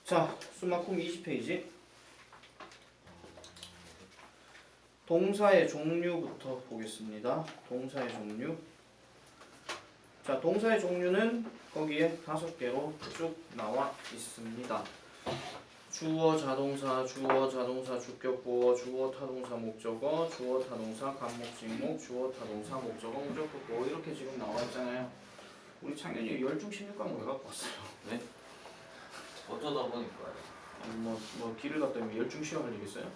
자, 수막콩 20페이지. 동사의 종류부터 보겠습니다. 동사의 종류. 자, 동사의 종류는 거기에 5개로 쭉 나와 있습니다. 주어 자동사, 주어 자동사 주격보어, 주어 타동사 목적어, 주어 타동사 간목직목, 주어 타동사 목적어 목적격보어 이렇게 지금 나와 있잖아요. 우리 창현이 열중 16과목 왜 갖고 왔어요? 네? 어쩌다 보니까요. 뭐 길을 갔다 오면 열중 시험을 이겠어요?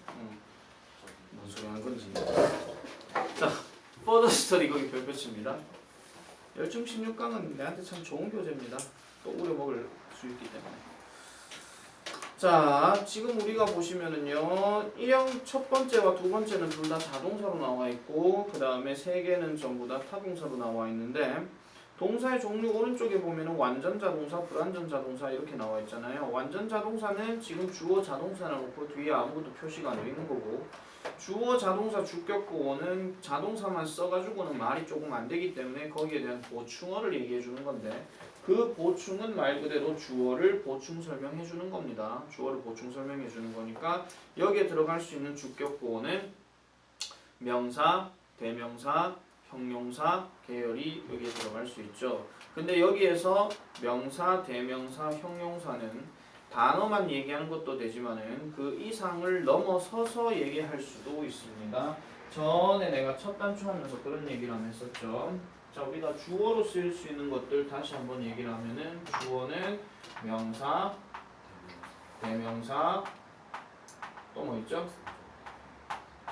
뭔 소리 하는 건지. 자, further study 거기 별표치입니다. 열중 16강은 내한테 참 좋은 교재입니다. 또 우려먹을 수 있기 때문에. 자, 지금 우리가 보시면은요, 1형 첫 번째와 두 번째는 둘 다 자동사로 나와 있고, 그 다음에 세 개는 전부 다 타동사로 나와 있는데, 동사의 종류 오른쪽에 보면은 완전 자동사, 불완전 자동사 이렇게 나와 있잖아요. 완전 자동사는 지금 주어 자동사를 놓고 뒤에 아무것도 표시가 안 돼 있는 거고, 주어 자동사 주격보어는 자동사만 써가지고는 말이 조금 안 되기 때문에 거기에 대한 보충어를 얘기해 주는 건데, 그 보충은 말 그대로 주어를 보충 설명해 주는 겁니다. 주어를 보충 설명해 주는 거니까 여기에 들어갈 수 있는 주격보어는 명사, 대명사, 형용사, 계열이 여기에 들어갈 수 있죠. 근데 여기에서 명사, 대명사, 형용사는 단어만 얘기하는 것도 되지만은 그 이상을 넘어서서 얘기할 수도 있습니다. 전에 내가 첫 단추 하면서 그런 얘기를 한번 했었죠. 자, 우리가 주어로 쓰일 수 있는 것들 다시 한번 얘기를 하면은 주어는 명사, 대명사, 또 뭐 있죠?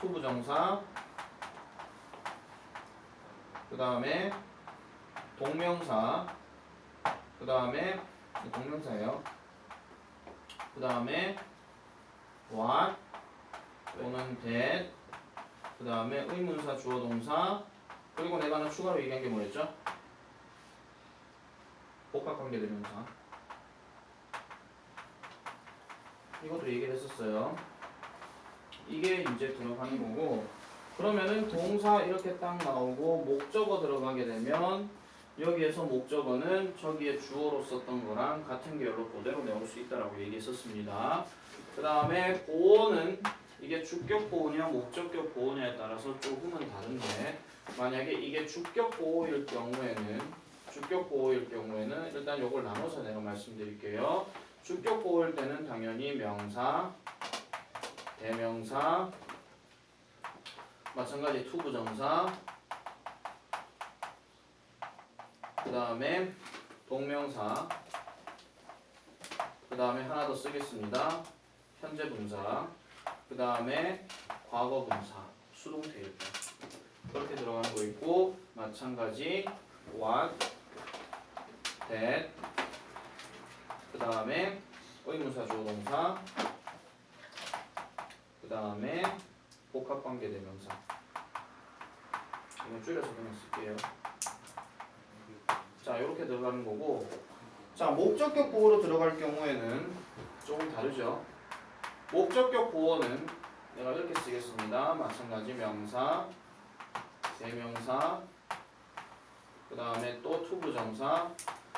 투부정사, 그 다음에 동명사, 그 다음에 동명사예요. 그 다음에 what 또는 that, 그 다음에 의문사, 주어, 동사, 그리고 내가 하나 추가로 얘기한 게 뭐였죠? 복합관계대명사. 이것도 얘기를 했었어요. 이게 이제 들어가는 거고, 그러면은 동사 이렇게 딱 나오고 목적어 들어가게 되면 여기에서 목적어는 저기에 주어로 썼던 거랑 같은 계열로 그대로 내올 수 있다라고 얘기했었습니다. 그 다음에 보어는 이게 주격 보어냐 목적격 보어냐에 따라서 조금은 다른데, 만약에 이게 주격 보어일 경우에는 일단 요걸 나눠서 내가 말씀드릴게요. 주격 보어일 때는 당연히 명사, 대명사, 마찬가지 투부정사, 그 다음에 동명사, 그 다음에 하나 더 쓰겠습니다. 현재 분사, 그 다음에 과거 분사, 수동태일 때 그렇게 들어가는 거 있고, 마찬가지 what, that, 그 다음에 의문사, 주어, 동사, 그 다음에 복합관계대명사. 이거 줄여서 그냥 쓸게요. 자, 이렇게 들어가는 거고, 자, 목적격 보어로 들어갈 경우에는 조금 다르죠. 목적격 보어는 내가 이렇게 쓰겠습니다. 마찬가지 명사, 대명사, 그 다음에 또 투부정사.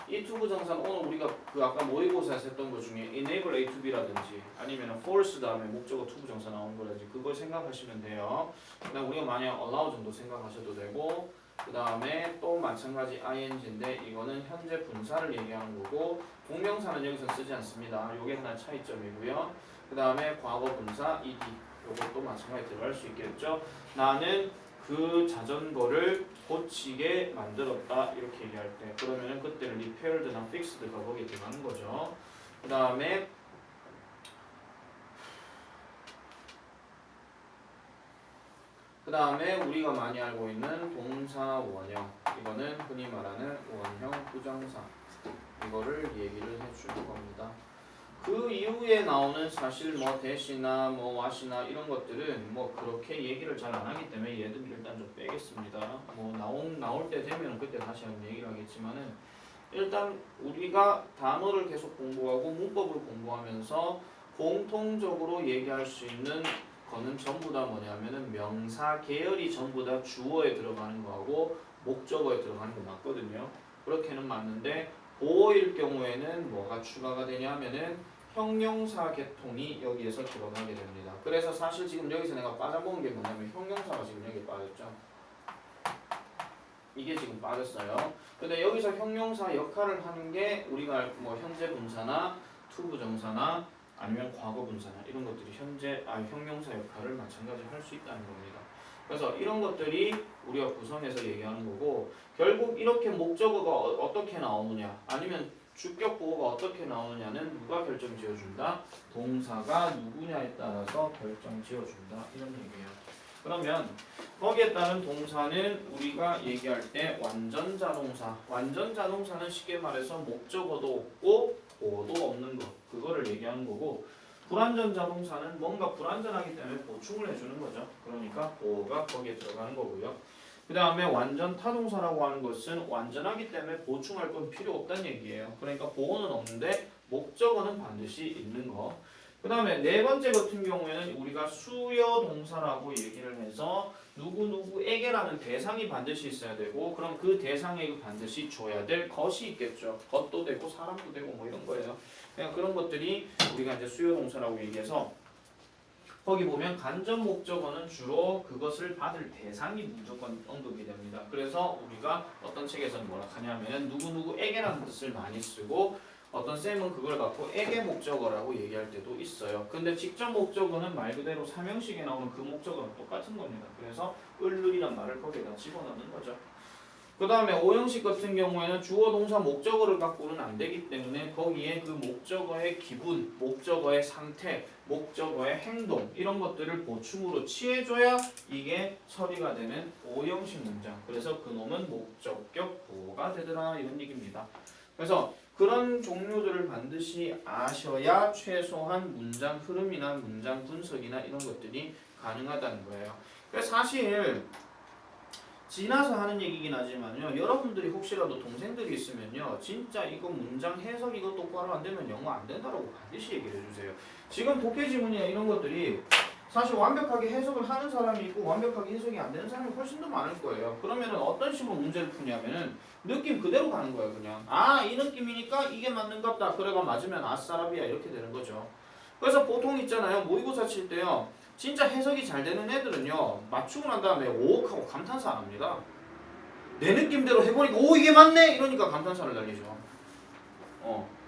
이 투부정사는 오늘 우리가 그 아까 모의고사에서 했던 것 중에 enable A to B라든지 아니면 force 다음에 목적어 투부정사 나오는 거라든지 그걸 생각하시면 돼요. 그다음 우리가 만약 allow 정도 생각하셔도 되고, 그 다음에 또 마찬가지 ing인데 이거는 현재 분사를 얘기하는 거고, 동명사는 여기서 쓰지 않습니다. 요게 하나 차이점이고요. 그 다음에 과거 분사 ed, 요것도 마찬가지 들어갈 수 있겠죠. 나는 그 자전거를 고치게 만들었다 이렇게 얘기할 때, 그러면은 그때는 repaired나 fixed가 거기에 들어가는 거죠. 그 다음에 우리가 많이 알고 있는 동사 원형, 이거는 흔히 말하는 원형 부정사, 이거를 얘기를 해주는 겁니다. 그 이후에 나오는 사실 뭐 대시나 뭐 what이나 이런 것들은 뭐 그렇게 얘기를 잘 안 하기 때문에 얘들 일단 좀 빼겠습니다. 뭐 나올 때 되면 그때 다시 한번 얘기를 하겠지만은, 일단 우리가 단어를 계속 공부하고 문법을 공부하면서 공통적으로 얘기할 수 있는 거는 전부 다 뭐냐면은 명사 계열이 전부 다 주어에 들어가는 거하고 목적어에 들어가는 거 맞거든요. 그렇게는 맞는데 보어일 경우에는 뭐가 추가가 되냐면은 형용사 계통이 여기에서 드러나게 됩니다. 그래서 사실 지금 여기서 내가 빠져본 게 뭐냐면 형용사가 지금 여기 빠졌죠. 이게 지금 빠졌어요. 근데 여기서 형용사 역할을 하는 게 우리가 뭐 현재 분사나 투부정사나 아니면 과거 분사나 이런 것들이 형용사 역할을 마찬가지로 할 수 있다는 겁니다. 그래서 이런 것들이 우리가 구성해서 얘기하는 거고 결국 이렇게 목적어가 어떻게 나오느냐 아니면 주격 보호가 어떻게 나오느냐는 누가 결정 지어준다? 동사가 누구냐에 따라서 결정 지어준다 이런 얘기예요. 그러면 거기에 따른 동사는 우리가 얘기할 때 완전 자동사. 완전 자동사는 쉽게 말해서 목적어도 없고 보호도 없는 것. 그거를 얘기하는 거고 불완전 자동사는 뭔가 불완전하기 때문에 보충을 해주는 거죠. 그러니까 보호가 거기에 들어가는 거고요. 그 다음에 완전 타동사라고 하는 것은 완전하기 때문에 보충할 건 필요 없다는 얘기예요. 그러니까 보호는 없는데 목적어는 반드시 있는 거. 그 다음에 네 번째 같은 경우에는 우리가 수여 동사라고 얘기를 해서 누구누구에게라는 대상이 반드시 있어야 되고 그럼 그 대상에게 반드시 줘야 될 것이 있겠죠. 것도 되고 사람도 되고 뭐 이런 거예요. 그냥 그런 것들이 우리가 이제 수여 동사라고 얘기해서 거기 보면 간접 목적어는 주로 그것을 받을 대상이 무조건 언급이 됩니다. 그래서 우리가 어떤 책에서는 뭐라 하냐면 누구누구에게라는 뜻을 많이 쓰고 어떤 쌤은 그걸 갖고 에게 목적어라고 얘기할 때도 있어요. 근데 직접 목적어는 말 그대로 삼형식에 나오는 그 목적어랑 똑같은 겁니다. 그래서 을을이란 말을 거기에다 집어넣는 거죠. 그 다음에 오형식 같은 경우에는 주어 동사 목적어를 갖고는 안 되기 때문에 거기에 그 목적어의 기분, 목적어의 상태, 목적어의 행동 이런 것들을 보충으로 취해줘야 이게 처리가 되는 오형식 문장. 그래서 그놈은 목적격 보호가 되더라 이런 얘기입니다. 그래서 그런 종류들을 반드시 아셔야 최소한 문장 흐름이나 문장 분석이나 이런 것들이 가능하다는 거예요. 그래서 사실 지나서 하는 얘기긴 하지만요. 여러분들이 혹시라도 동생들이 있으면요. 진짜 이거 문장 해석 이거 똑바로 안 되면 영어 안 된다라고 반드시 얘기를 해주세요. 지금 독해 지문이나 이런 것들이 사실 완벽하게 해석을 하는 사람이 있고 완벽하게 해석이 안 되는 사람이 훨씬 더 많을 거예요. 그러면은 어떤 식으로 문제를 푸냐면은 느낌 그대로 가는 거예요. 그냥 이 느낌이니까 이게 맞는갑다. 그래가 맞으면 아싸라비아 이렇게 되는 거죠. 그래서 보통 있잖아요. 모의고사 칠 때요. 진짜 해석이 잘 되는 애들은요. 맞추고 난 다음에 오옥하고 감탄사 안 합니다. 내 느낌대로 해보니까 오 이게 맞네 이러니까 감탄사를 날리죠.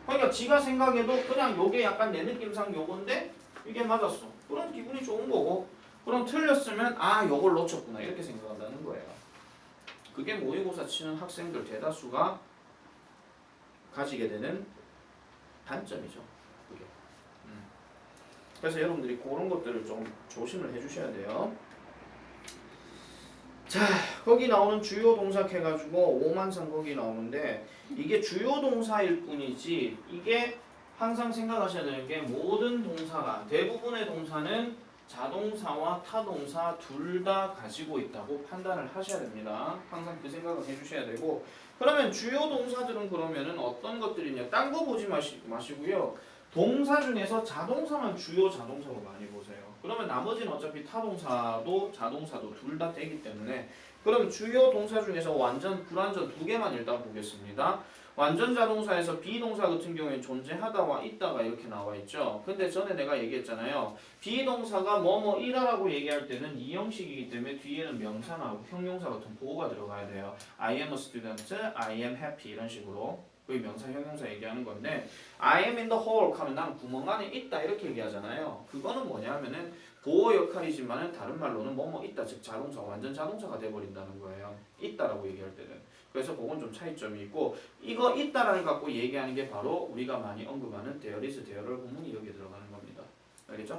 그러니까 지가 생각해도 그냥 요게 약간 내 느낌상 요건데 이게 맞았어. 그럼 기분이 좋은 거고 그럼 틀렸으면 요걸 놓쳤구나 이렇게 생각한다는 거예요. 그게 모의고사 치는 학생들 대다수가 가지게 되는 단점이죠. 그게. 그래서 여러분들이 그런 것들을 좀 조심을 해주셔야 돼요. 자, 거기 나오는 주요 동사 해가지고 오만상 거기 나오는데 이게 주요 동사일 뿐이지 이게 항상 생각하셔야 되는 게 모든 동사가 대부분의 동사는 자동사와 타동사 둘 다 가지고 있다고 판단을 하셔야 됩니다. 항상 그 생각을 해주셔야 되고 그러면 주요 동사들은 그러면은 어떤 것들이냐 딴 거 보지 마시고요. 동사 중에서 자동사만 주요 자동사로 많이 보세요. 그러면 나머지는 어차피 타동사도 자동사도 둘 다 되기 때문에 그럼 주요 동사 중에서 완전, 불완전 두 개만 일단 보겠습니다. 완전 자동사에서 비동사 같은 경우에 존재하다와 있다가 이렇게 나와 있죠. 근데 전에 내가 얘기했잖아요. 비동사가 뭐뭐이다라고 얘기할 때는 이 형식이기 때문에 뒤에는 명사나 형용사 같은 보호가 들어가야 돼요. I am a student, I am happy 이런 식으로. 그게 명사, 형용사 얘기하는 건데 I am in the hall 하면 난 구멍 안에 있다 이렇게 얘기하잖아요. 그거는 뭐냐면은 보호 역할이지만은 다른 말로는 뭐뭐 있다 즉 자동사, 완전 자동사가 돼버린다는 거예요. 있다라고 얘기할 때는. 그래서 그건 좀 차이점이 있고 이거 있다라는 갖고 얘기하는 게 바로 우리가 많이 언급하는 there is, there are 구문이 여기에 들어가는 겁니다. 알겠죠?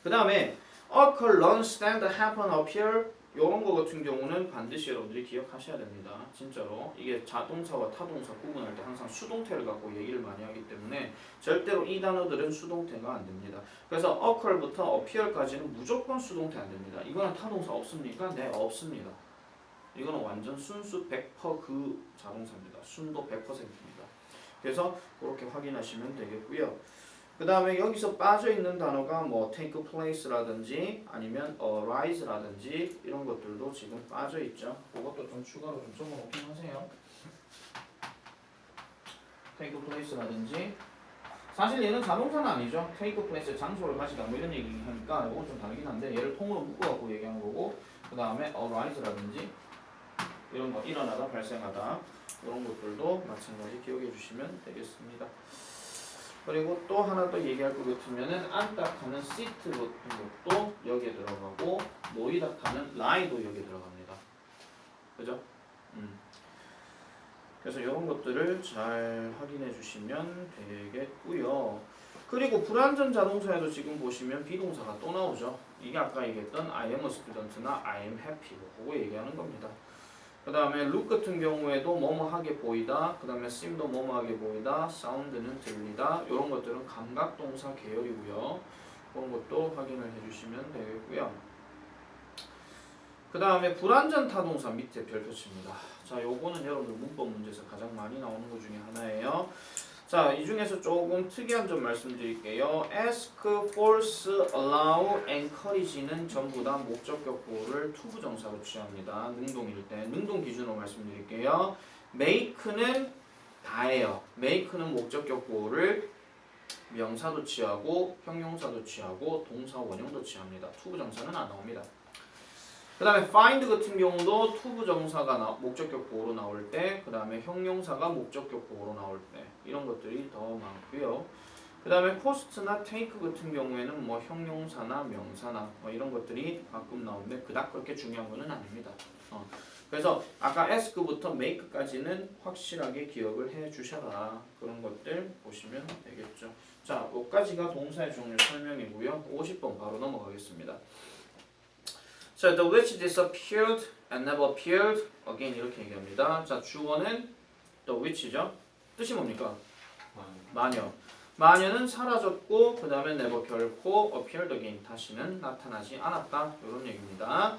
그 다음에 occur, run, stand, happen, appear 이런 거 같은 경우는 반드시 여러분들이 기억하셔야 됩니다. 진짜로 이게 자동사와 타동사 구분할 때 항상 수동태를 갖고 얘기를 많이 하기 때문에 절대로 이 단어들은 수동태가 안 됩니다. 그래서 occur부터 appear까지는 무조건 수동태 안 됩니다. 이거는 타동사 없습니까? 네, 없습니다. 이거는 완전 순수 100% 그 자동사입니다. 순도 100%입니다. 그래서 그렇게 확인하시면 되겠고요. 그 다음에 여기서 빠져있는 단어가 뭐 take place라든지 아니면 arise라든지 이런 것들도 지금 빠져있죠. 그것도 좀 추가로 좀 적어놓긴 하세요. take place라든지 사실 얘는 자동사는 아니죠. take place 장소를 가시다 뭐 이런 얘기 하니까 이건 좀 다르긴 한데 얘를 통으로 묶어갖고 얘기하는 거고 그 다음에 arise라든지 이런 거 일어나다 발생하다 이런 것들도 마찬가지 기억해 주시면 되겠습니다. 그리고 또 하나 더 얘기할 것 같으면은 앉다하는 sit 같은 것도 여기에 들어가고 놓이다하는 lie도 여기에 들어갑니다. 그죠? 그래서 이런 것들을 잘 확인해 주시면 되겠고요. 그리고 불완전 자동사에도 지금 보시면 비동사가 또 나오죠. 이게 아까 얘기했던 I am a student나 I am happy 그거 얘기하는 겁니다. 그 다음에 look 같은 경우에도 뭐뭐하게 보이다, 그 다음에 seem도 뭐뭐하게 보이다, sound는 들리다 이런 것들은 감각동사 계열이고요. 그런 것도 확인을 해주시면 되겠고요. 그 다음에 불완전 타동사 밑에 별표 칩니다. 자, 요거는 여러분들 문법 문제에서 가장 많이 나오는 것 중에 하나예요. 자, 이 중에서 조금 특이한 점 말씀드릴게요. ask, force, allow, encourage는 전부 다 목적격 보호를 투부정사로 취합니다. 능동일 때. 능동 기준으로 말씀드릴게요. make는 다예요. make는 목적격 보호를 명사도 취하고 형용사도 취하고 동사 원형도 취합니다. 투부정사는 안 나옵니다. 그 다음에 find 같은 경우도 투부정사가 목적격 보호로 나올 때, 그 다음에 형용사가 목적격 보호로 나올 때 이런 것들이 더 많고요. 그 다음에 cost나 take 같은 경우에는 뭐 형용사나 명사나 뭐 이런 것들이 가끔 나오는데 그닥 그렇게 중요한 거는 아닙니다. 그래서 아까 ask부터 make까지는 확실하게 기억을 해 주셔라. 그런 것들 보시면 되겠죠. 자, 여기까지가 동사의 종류 설명이고요. 50번 바로 넘어가겠습니다. 자, the witch disappeared and never appeared again 이렇게 얘기합니다. 자, 주어는 the witch죠. 뜻이 뭡니까? 마녀. 마녀는 사라졌고 그 다음에 never 결코 appeared again 다시는 나타나지 않았다. 이런 얘기입니다.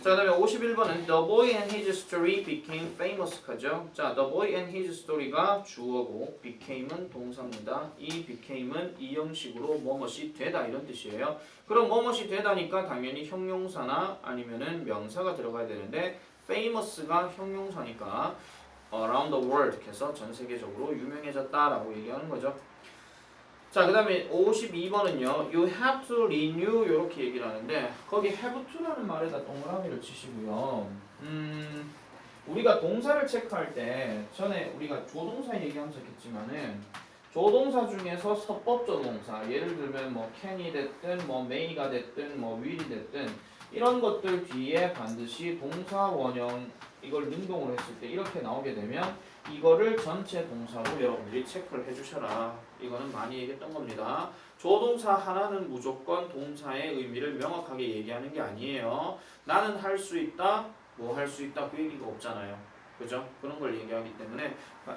자, 그 다음에 51번은 The boy and his story became famous 하죠. 자, The boy and his story가 주어고 became은 동사입니다. 이 became은 이 형식으로 뭐뭇이 되다 이런 뜻이에요. 그럼 뭐뭇이 되다니까 당연히 형용사나 아니면은 명사가 들어가야 되는데 famous가 형용사니까 around the world 해서 전 세계적으로 유명해졌다라고 얘기하는 거죠. 자, 그 다음에 52번은요. You have to renew 이렇게 얘기를 하는데 거기 have to라는 말에다 동그라미를 치시고요. 우리가 동사를 체크할 때 전에 우리가 조동사 얘기하면서 했지만은 조동사 중에서 서법조동사 예를 들면 뭐 can이 됐든 뭐 may가 됐든 뭐 will이 됐든 이런 것들 뒤에 반드시 동사 원형 이걸 능동으로 했을 때 이렇게 나오게 되면 이거를 전체 동사로 여러분들이 체크를 해주셔라. 이거는 많이 얘기했던 겁니다. 조동사 하나는 무조건 동사의 의미를 명확하게 얘기하는 게 아니에요. 나는 할 수 있다, 뭐 할 수 있다 그 얘기가 없잖아요. 그죠? 그런 걸 얘기하기 때문에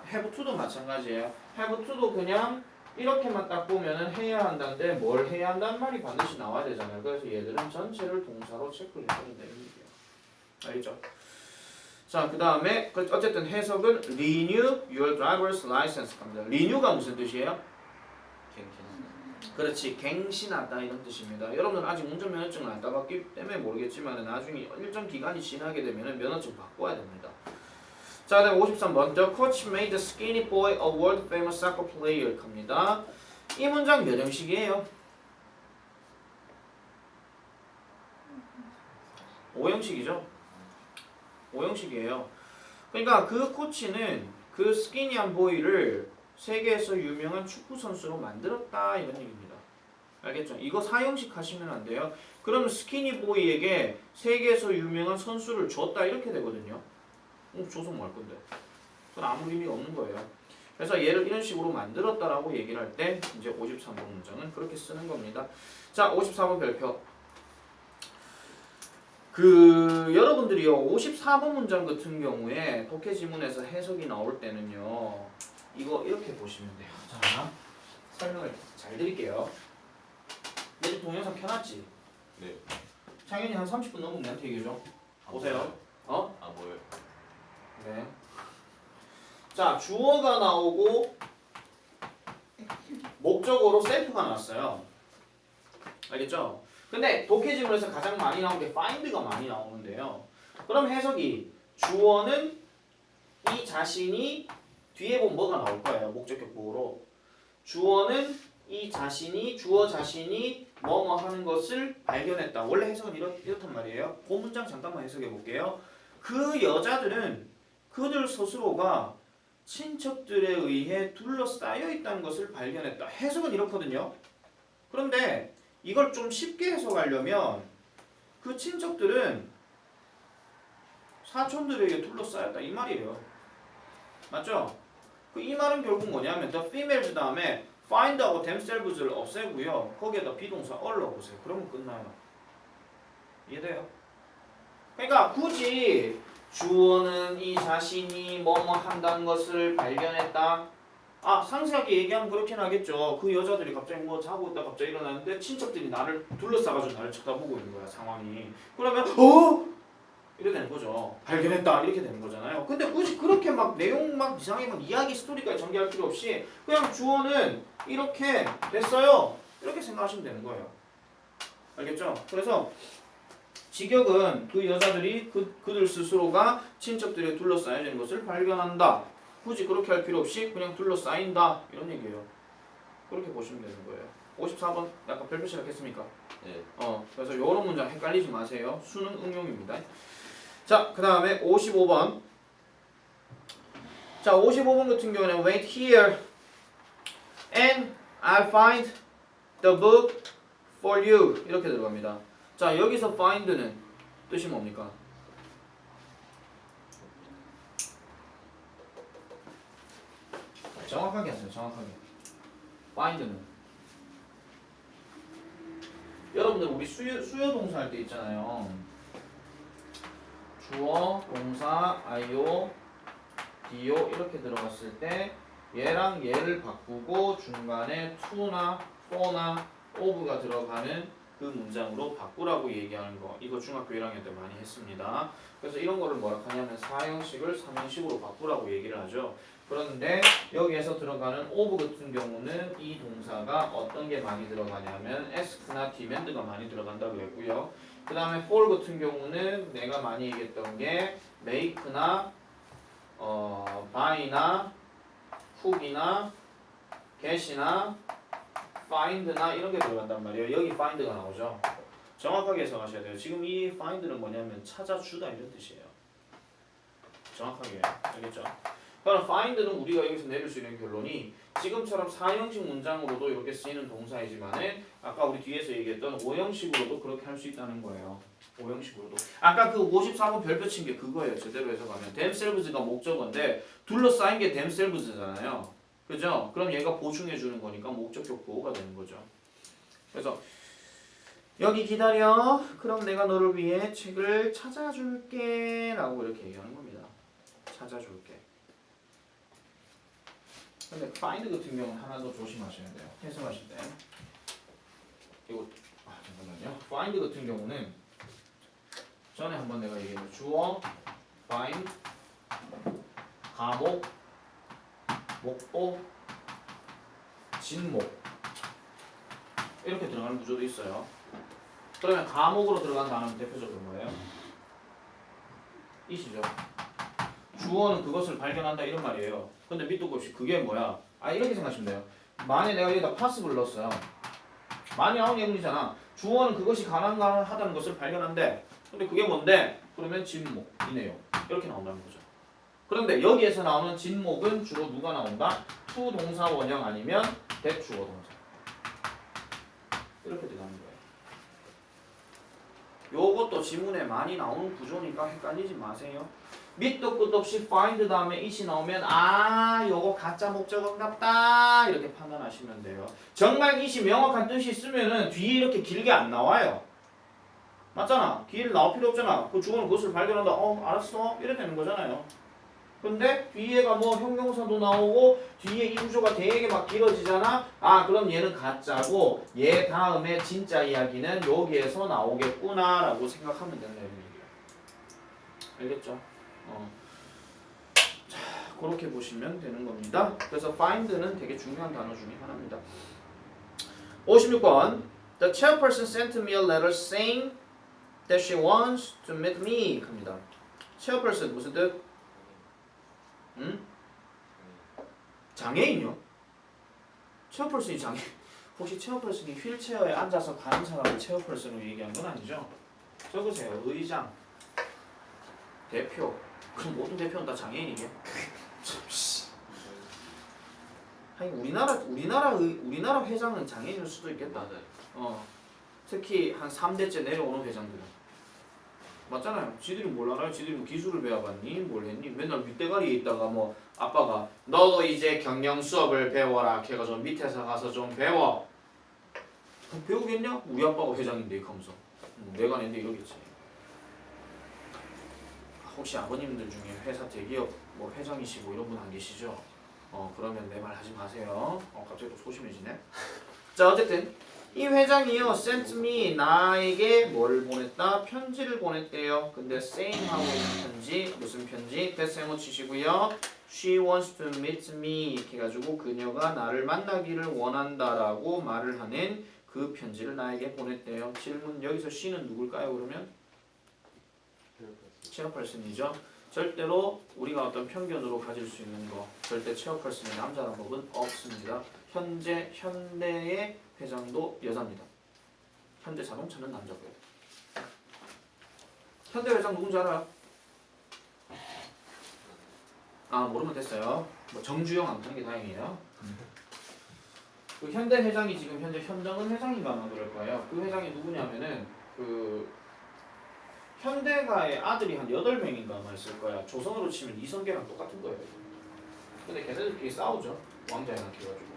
have to도 마찬가지예요. have to도 그냥 이렇게만 딱 보면은 해야 한다는데 뭘 해야 한다는 말이 반드시 나와야 되잖아요. 그래서 얘들은 전체를 동사로 체크를 해야 된다는 얘기예요. 알겠죠? 자, 그 다음에 어쨌든 해석은 renew your driver's license 갑니다. renew가 무슨 뜻이에요? 그렇지, 갱신하다 이런 뜻입니다. 여러분은 아직 운전면허증을 안 따봤기 때문에 모르겠지만 나중에 일정 기간이 지나게 되면 면허증 바꿔야 됩니다. 자, 그다음 53번 The coach made the skinny boy a world famous soccer player 갑니다. 이 문장 몇 형식이에요? 5형식이죠? 5형식이에요. 그러니까 그 코치는 그 스키니한 보이를 세계에서 유명한 축구 선수로 만들었다 이런 얘기입니다. 알겠죠? 이거 4형식 하시면 안 돼요. 그럼 스키니 보이에게 세계에서 유명한 선수를 줬다 이렇게 되거든요. 줘서 뭐 할 건데? 그건 아무 의미가 없는 거예요. 그래서 얘를 이런 식으로 만들었다라고 얘기를 할 때 이제 53번 문장은 그렇게 쓰는 겁니다. 자, 54번 별표. 여러분들이요 54번 문장 같은 경우에 독해 지문에서 해석이 나올 때는요 이거 이렇게 보시면 돼요. 자, 설명을 잘 드릴게요. 내 집 동영상 켜놨지? 네. 당연히 한 30분 넘으면 나한테 얘기해줘. 보세요. 어? 아 뭐예요? 네. 자, 주어가 나오고 목적어로 셀프가 나왔어요. 알겠죠? 근데 독해 지문에서 가장 많이 나온 게 find가 많이 나오는데요. 그럼 해석이 주어는 이 자신이 뒤에 보면 뭐가 나올 거예요. 목적격 보호로. 주어는 이 자신이 주어 자신이 뭐뭐 하는 것을 발견했다. 원래 해석은 이렇단 말이에요. 그 문장 잠깐만 해석해 볼게요. 그 여자들은 그들 스스로가 친척들에 의해 둘러싸여 있다는 것을 발견했다. 해석은 이렇거든요. 그런데 이걸 좀 쉽게 해석하려면 그 친척들은 사촌들에게 둘러싸였다 이 말이에요. 맞죠? 이 말은 결국 뭐냐면 the females 다음에 find하고 themselves를 없애고요. 거기에다 비동사 all 넣어보세요. 그러면 끝나요. 이해돼요? 그러니까 굳이 주어는 이 자신이 뭐뭐 한다는 것을 발견했다. 아 상세하게 얘기하면 그렇긴 하겠죠. 그 여자들이 갑자기 뭐 자고 있다 갑자기 일어났는데 친척들이 나를 둘러싸가지고 나를 쳐다보고 있는 거야 상황이. 그러면 이렇게 되는 거죠. 발견했다 이렇게 되는 거잖아요. 근데 굳이 그렇게 막 내용 막 이상하게 막 이야기 스토리까지 전개할 필요 없이 그냥 주어는 이렇게 됐어요. 이렇게 생각하시면 되는 거예요. 알겠죠? 그래서 직역은 그 여자들이 그들 스스로가 친척들에 둘러싸여진 것을 발견한다. 굳이 그렇게 할 필요 없이 그냥 둘러싸인다 이런 얘기예요. 그렇게 보시면 되는 거예요. 54번 약간 별표 시작했습니까? 네. 그래서 이런 문장 헷갈리지 마세요. 수능 응용입니다. 자, 그 다음에 55번. 자, 55번 같은 경우는 wait here and I'll find the book for you 이렇게 들어갑니다. 자, 여기서 find는 뜻이 뭡니까? 정확하게 하세요. 정확하게. find는 여러분들 우리 수요 동사 할 때 있잖아요. 주어, 동사, IO, DO 이렇게 들어갔을 때 얘랑 얘를 바꾸고 중간에 to나 for나 of가 들어가는 그 문장으로 바꾸라고 얘기하는 거. 이거 중학교 1학년 때 많이 했습니다. 그래서 이런 거를 뭐라 하냐면 사형식을 삼형식으로 바꾸라고 얘기를 하죠. 그런데 여기에서 들어가는 of 같은 경우는 이 동사가 어떤 게 많이 들어가냐면 ask나 demand가 많이 들어간다고 했고요. 그 다음에 for 같은 경우는 내가 많이 얘기했던 게 make나 buy나 cook이나 get이나 find나 이런 게 들어간단 말이에요. 여기 find가 나오죠. 정확하게 해석하셔야 돼요. 지금 이 find는 뭐냐면 찾아주다 이런 뜻이에요. 정확하게 알겠죠? 그럼 find는 우리가 여기서 내릴 수 있는 결론이 지금처럼 4형식 문장으로도 이렇게 쓰이는 동사이지만은 아까 우리 뒤에서 얘기했던 5형식으로도 그렇게 할 수 있다는 거예요. 5형식으로도. 아까 그 54번 별표 친 게 그거예요. 제대로 해석하면 themselves가 목적어인데 둘러싸인 게 themselves잖아요. 그죠? 그럼 얘가 보충해 주는 거니까 목적격 보호가 되는 거죠. 그래서 여기 기다려. 그럼 내가 너를 위해 책을 찾아줄게 라고 이렇게 얘기하는 겁니다. 찾아줄게. 근데 find 같은 경우는 하나 더 조심하셔야 돼요. 해석하실 때. 이거 잠깐만요. find 같은 경우는 전에 한번 내가 얘기했는데 주어, find, 과목, 목보, 진목 이렇게 들어가는 구조도 있어요. 그러면 과목으로 들어간 단어는 대표적으로 뭐예요? 이시죠. 주어는 그것을 발견한다 이런 말이에요. 근데 밑도 없이 그게 뭐야? 이렇게 생각하시면 돼요. 만약에 내가 여기다 possible 넣었어요. 많이 나온 예문이잖아. 주어는 그것이 가능하다는 것을 발견한대. 근데 그게 뭔데? 그러면 진목, 이 내용 이렇게 나온다는 거죠. 그런데 여기에서 나오는 진목은 주로 누가 나온다? to 동사 원형 아니면 that 주어 동사. 이렇게 들어가는 거예요. 요것도 지문에 많이 나오는 구조니까 헷갈리지 마세요. 밑도 끝도 없이 find 다음에 it이 나오면 요거 가짜 목적어인갑다 이렇게 판단하시면 돼요. 정말 it이 명확한 뜻이 있으면은 뒤에 이렇게 길게 안 나와요. 맞잖아. 뒤에 나올 필요 없잖아. 그 주어는 그것을 발견한다. 알았어. 이래 되는 거잖아요. 근데 뒤에가 뭐 형용사도 나오고 뒤에 이 구조가 되게 막 길어지잖아. 그럼 얘는 가짜고 얘 다음에 진짜 이야기는 여기에서 나오겠구나 라고 생각하면 되는 얘기예요. 알겠죠? 자, 그렇게 보시면 되는 겁니다. 그래서 find는 되게 중요한 단어 중에 하나입니다. 56번 The chairperson sent me a letter saying that she wants to meet me 합니다. chairperson 무슨 뜻? 장애인요? 체어펄슨이 장애 혹시 체어펄슨이 휠체어에 앉아서 가는 사람을 체어펄슨으로 얘기한 건 아니죠? 적으세요. 의장, 대표. 그럼 모든 대표는 다 장애인이게? 참씨. 하긴 우리나라 회장은 장애인일 수도 있겠다. 맞아요. 특히 한 3대째 내려오는 회장들은 맞잖아요. 지들이 뭘 알아요? 지들이 뭐 기술을 배워봤니? 뭘 했니? 맨날 밑대가리에 있다가 뭐 아빠가 너도 이제 경영 수업을 배워라 해가지고 밑에서 가서 좀 배워. 그럼 배우겠냐? 우리 아빠가 회장인데 하면서 내가 낸데 이러겠지. 혹시 아버님들 중에 회사 대기업 뭐 회장이시고 이런 분 안 계시죠? 그러면 내 말 하지 마세요. 갑자기 또 소심해지네. 자 어쨌든 이 회장이요 sent me 나에게 뭘 보냈다? 편지를 보냈대요. 근데 saying 하고 있는 편지 무슨 편지? 대세모 치시고요. She wants to meet me 이렇게 해가지고 그녀가 나를 만나기를 원한다라고 말을 하는 그 편지를 나에게 보냈대요. 질문 여기서 she는 누굴까요? 그러면 체어펄슨이죠. 절대로 우리가 어떤 편견으로 가질 수 있는 거 절대 체어펄슨이 남자라는 법은 없습니다. 현대의 회장도 여자입니다. 현대 자동차는 남자고요. 현대 회장 누군지 알아요? 모르면 됐어요. 뭐 정주영 안 타는 게 다행이에요. 그 현대 회장이 지금 현재 현정은 회장인가 아마 그럴 거예요. 그 회장이 누구냐면은 현대가의 아들이 한 8명인가 아마 있을 거야. 조선으로 치면 이성계랑 똑같은 거예요. 근데 걔네들끼리 싸우죠. 왕자애랑 키워가지고.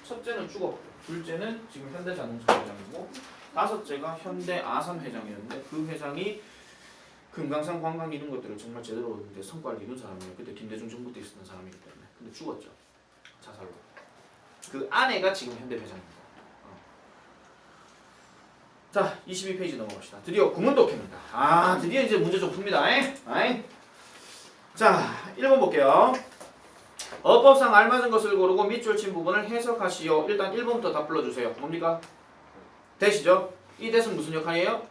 첫째는 죽었고 둘째는 지금 현대자동차 회장이고 다섯째가 현대 아산 회장이었는데 그 회장이 금강산 관광 이런 것들을 정말 제대로 이제 성과를 이룬 사람이에요. 그때 김대중 정부 때 있었던 사람이기 때문에. 근데 죽었죠. 자살로. 그 아내가 지금 현대 회장입니다. 자, 22페이지 넘어갑시다. 드디어 구문독해입니다. 드디어 이제 문제 좀 풉니다. 자, 1번 볼게요. 어법상 알맞은 것을 고르고 밑줄 친 부분을 해석하시오. 일단 1번부터 다 불러주세요. 뭡니까? 대시죠? 이 대는 무슨 역할이에요?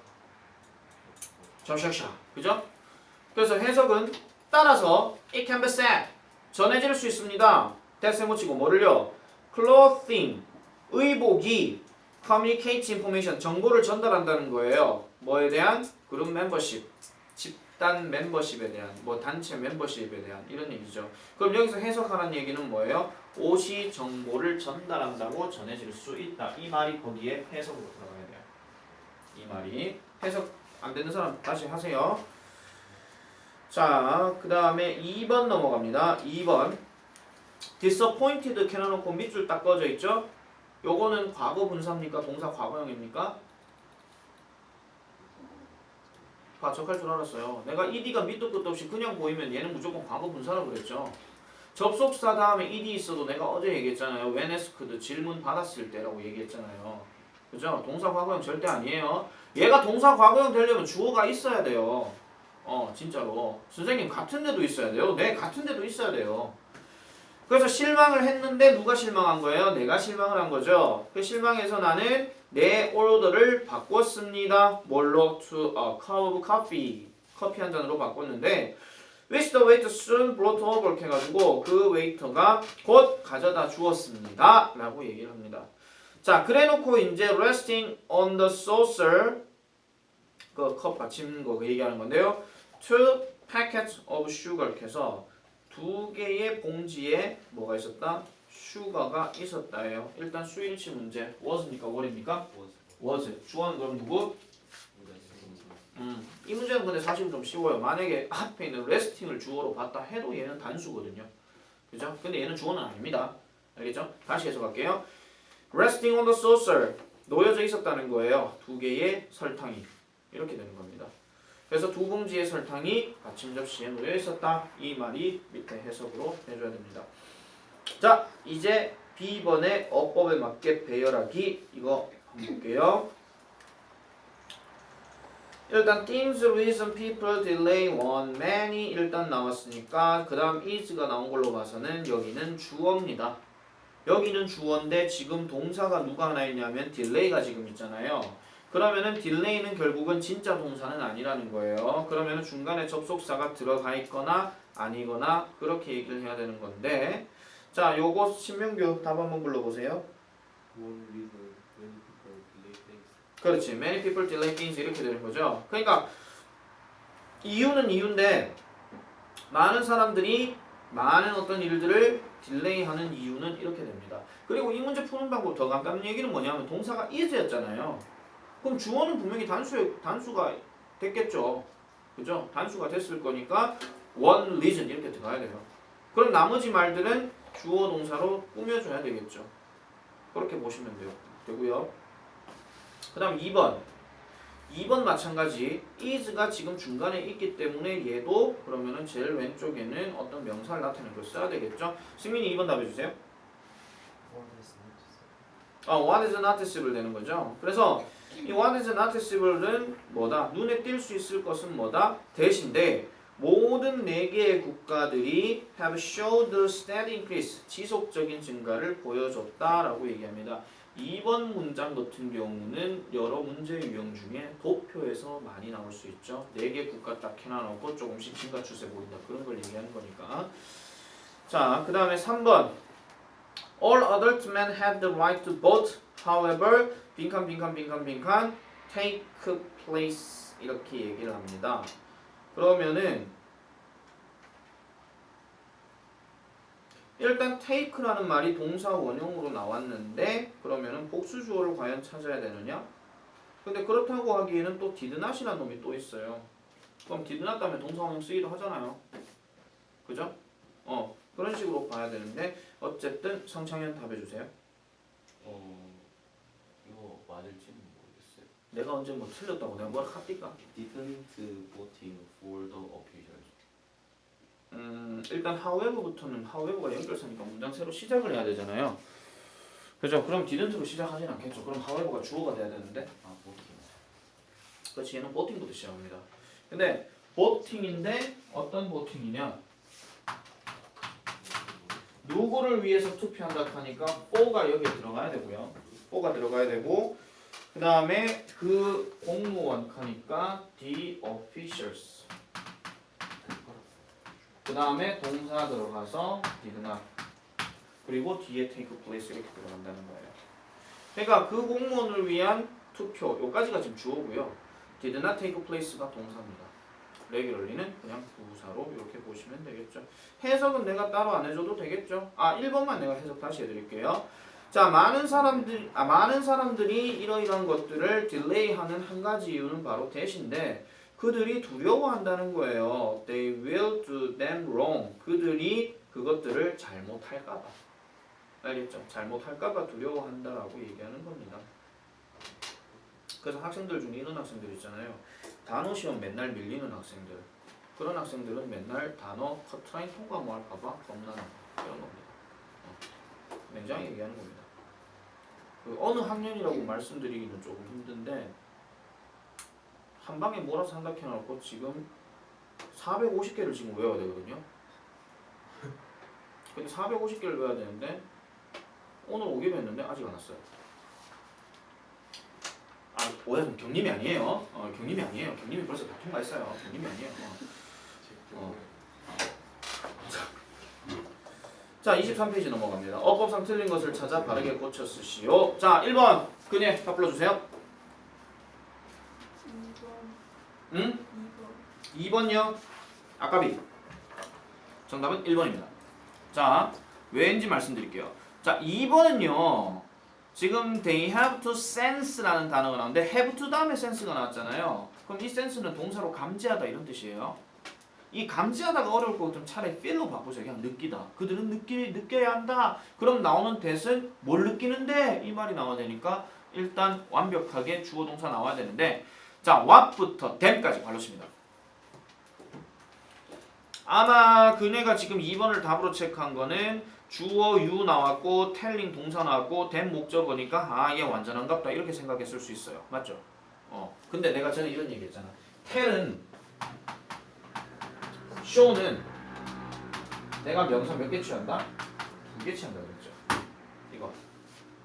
저샤샤. 그죠? 그래서 해석은 따라서 it can be said. 전해질 수 있습니다. 대세 묻히고 뭐를요? clothing. 의복이 communicate information. 정보를 전달한다는 거예요. 뭐에 대한? 그룹 멤버십. 집단 멤버십에 대한, 뭐 단체 멤버십에 대한 이런 얘기죠. 그럼 여기서 해석하라는 얘기는 뭐예요? 옷이 정보를 전달한다고 전해질 수 있다. 이 말이 거기에 해석으로 들어가야 돼요. 이 말이 해석 안 되는 사람 다시 하세요. 자, 그 다음에 2번 넘어갑니다. 2번 disappointed 켜놓고 밑줄 딱 꺼져 있죠? 요거는 과거 분사입니까? 동사 과거형입니까? 과척할 줄 알았어요. 내가 ed가 밑도 끝도 없이 그냥 보이면 얘는 무조건 과거 분사라고 그랬죠. 접속사 다음에 ed 있어도 내가 어제 얘기했잖아요. when asked 질문 받았을 때라고 얘기했잖아요. 그죠? 동사 과거형 절대 아니에요. 얘가 동사 과거형 되려면 주어가 있어야 돼요. 진짜로. 선생님 같은 데도 있어야 돼요. 네, 같은 데도 있어야 돼요. 그래서 실망을 했는데 누가 실망한 거예요? 내가 실망을 한 거죠. 그 실망해서 나는 내 오더를 바꿨습니다. 뭘로? To a cup of coffee. 커피 한 잔으로 바꿨는데 which the waiter soon brought over 이렇게 해가지고 그 웨이터가 곧 가져다 주었습니다. 라고 얘기를 합니다. 자, 그래놓고 이제 resting on the saucer 그 컵 받침 거 얘기하는 건데요. Two packets of sugar 이렇게 해서 2개의 봉지에 뭐가 있었다? 슈가가 있었다예요. 일단 수일치 문제. was입니까? were입니까? was. 주어는 그럼 누구? 이 문제는 근데 사실 좀 쉬워요. 만약에 앞에 있는 resting을 주어로 봤다 해도 얘는 단수거든요. 그죠? 근데 얘는 주어는 아닙니다. 알겠죠? 다시 해석할게요. resting on the saucer. 놓여져 있었다는 거예요. 2개의 설탕이. 이렇게 되는 겁니다. 그래서 2봉지의 설탕이 받침 접시에 놓여 있었다. 이 말이 밑에 해석으로 해줘야 됩니다. 자, 이제 B번의 어법에 맞게 배열하기 이거 한번 볼게요. 일단 things, reason, people, delay, one, many 일단 나왔으니까 그 다음 is가 나온 걸로 봐서는 여기는 주어입니다. 여기는 주어인데 지금 동사가 누가 하나 있냐면 delay가 지금 있잖아요. 그러면은 delay는 결국은 진짜 동사는 아니라는 거예요. 그러면은 중간에 접속사가 들어가 있거나 아니거나 그렇게 얘기를 해야 되는 건데 자, 요거 신명규 답 한번 불러보세요. One reason many people delay things. 그렇지. Many people delay things 이렇게 되는 거죠. 그러니까 이유는 이유인데 많은 사람들이 많은 어떤 일들을 딜레이하는 이유는 이렇게 됩니다. 그리고 이 문제 푸는 방법 더 간단한 얘기는 뭐냐면 동사가 is였잖아요. 그럼 주어는 분명히 단수가 됐겠죠. 그죠? 단수가 됐을 거니까 one reason 이렇게 들어가야 돼요. 그럼 나머지 말들은 주어 동사로 꾸며줘야 되겠죠. 그렇게 보시면 되고요. 그 다음 2번 마찬가지 is가 지금 중간에 있기 때문에 얘도 그러면은 제일 왼쪽에는 어떤 명사를 나타내는 걸 써야 되겠죠. 승민이 2번 답해주세요. What is noticeable 되는 거죠. 그래서 이 what is noticeable은 뭐다? 눈에 띌 수 있을 것은 뭐다? 대신데 모든 4개의 국가들이 have showed a steady increase 지속적인 증가를 보여줬다라고 얘기합니다. 2번 문장 같은 경우는 여러 문제 유형 중에 도표에서 많이 나올 수 있죠. 4개 국가 딱 해놔놓고 조금씩 증가 추세 보인다. 그런 걸 얘기하는 거니까. 자, 그 다음에 3번. All adult men have the right to vote. However, 빈칸 take place 이렇게 얘기를 합니다. 그러면은 일단 take라는 말이 동사 원형으로 나왔는데 그러면은 복수 주어를 과연 찾아야 되느냐? 근데 그렇다고 하기에는 또 did not이라는 놈이 또 있어요. 그럼 did not 다음에 동사 원형 쓰기도 하잖아요. 그죠? 그런 식으로 봐야 되는데 어쨌든 성창현 답해주세요. 이거 맞을지는 모르겠어요. 내가 언제 뭐 틀렸다고 내가 뭘 합니까? Didn't voting for the officials. 일단 however부터는 however가 연결사니까 문장 새로 시작을 해야 되잖아요. 그죠? 그럼 didn't로 시작하진 않겠죠. 그럼 however가 주어가 돼야 되는데. voting. 그렇지, 얘는 voting부터 시작합니다. 근데 voting인데 어떤 voting이냐? 누구를 위해서 투표한다 하니까 for가 여기에 들어가야 되고요. for가 들어가야 되고 그 다음에 그 공무원 하니까 the officials. 그 다음에 동사 들어가서 did not. 그리고 뒤에 take place 이렇게 들어간다는 거예요. 그러니까 그 공무원을 위한 투표 요까지가 지금 주어고요. did not take place가 동사입니다. 레귤러리는 그냥 부사로 이렇게 보시면 되겠죠. 해석은 내가 따로 안 해줘도 되겠죠. 1번만 내가 해석 다시 해드릴게요. 자, 많은 사람들이 이러이러한 것들을 딜레이하는 한 가지 이유는 바로 대신데 그들이 두려워한다는 거예요. They will do them wrong. 그들이 그것들을 잘못할까봐. 알겠죠? 잘못할까봐 두려워한다라고 얘기하는 겁니다. 그래서 학생들 중에 이런 학생들 있잖아요. 단어 시험 맨날 밀리는 학생들. 그런 학생들은 맨날 단어 커트라인 통과 뭐 할까봐 겁나는 이런 겁니다. 굉장히 얘기하는 겁니다. 그 어느 학년이라고 말씀드리기는 조금 힘든데 한 방에 몰아서 한다 해놓고 지금 450개를 지금 외워야 되거든요. 근데 450개를 외워야 되는데 오늘 오기로 했는데 아직 안 왔어요. 오해는 경림이 아니에요. 경림이 아니에요. 경림이 벌써 다 통과했어요. 경림이 아니에요. 자, 23페이지 넘어갑니다. 어법상 틀린 것을 찾아 바르게 고쳐 쓰시오. 자, 1번 그녀 답 불러주세요. 2번. 응? 2번. 2번요. 아까비. 정답은 1번입니다. 자, 왜인지 말씀드릴게요. 자, 2번은요. 지금 they have to sense라는 단어가 나오는데 have to 다음에 sense가 나왔잖아요. 그럼 이 sense는 동사로 감지하다 이런 뜻이에요. 이 감지하다가 어려울 거 같으면 차라리 feel로 바꾸죠. 그냥 느끼다. 그들은 느껴야 한다. 그럼 나오는 대신 뭘 느끼는데 이 말이 나와야 되니까 일단 완벽하게 주어 동사 나와야 되는데 자, what부터 them까지 발로씁니다. 아마 그네가 지금 2번을 답으로 체크한 거는 주어 you 나왔고 telling 동사 나왔고 them 목적어니까 얘 완전한갑다 이렇게 생각했을 수 있어요. 맞죠? 근데 내가 전에 이런 얘기 했잖아. tell은 show는 내가 명사 몇 개 취한다? 2개 취한다 그랬죠. 이거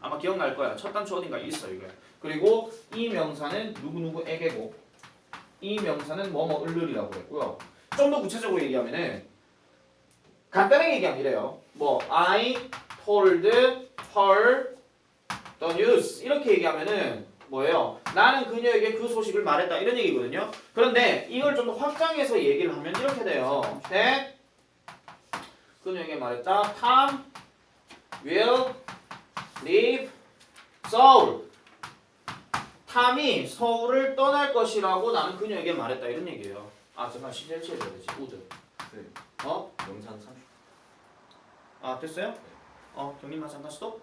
아마 기억날 거야. 첫 단추 어딘가 있어 이게. 그리고 이 명사는 누구누구에게고 이 명사는 뭐뭐을르리라고 했고요. 좀 더 구체적으로 얘기하면은 간단하게 얘기하면 이래요. 뭐 I told her the news 이렇게 얘기하면은 뭐예요? 나는 그녀에게 그 소식을 말했다 이런 얘기거든요. 그런데 이걸 좀 더 확장해서 얘기를 하면 이렇게 돼요. that 그녀에게 말했다. Tom will leave Seoul. 탐이 서울을 떠날 것이라고 나는 그녀에게 말했다 이런 얘기예요. 아 잠깐 시제치해야 되지. 우드. 네. 어? 영상 30. 아 됐어요? 경림만 잠깐 스톱.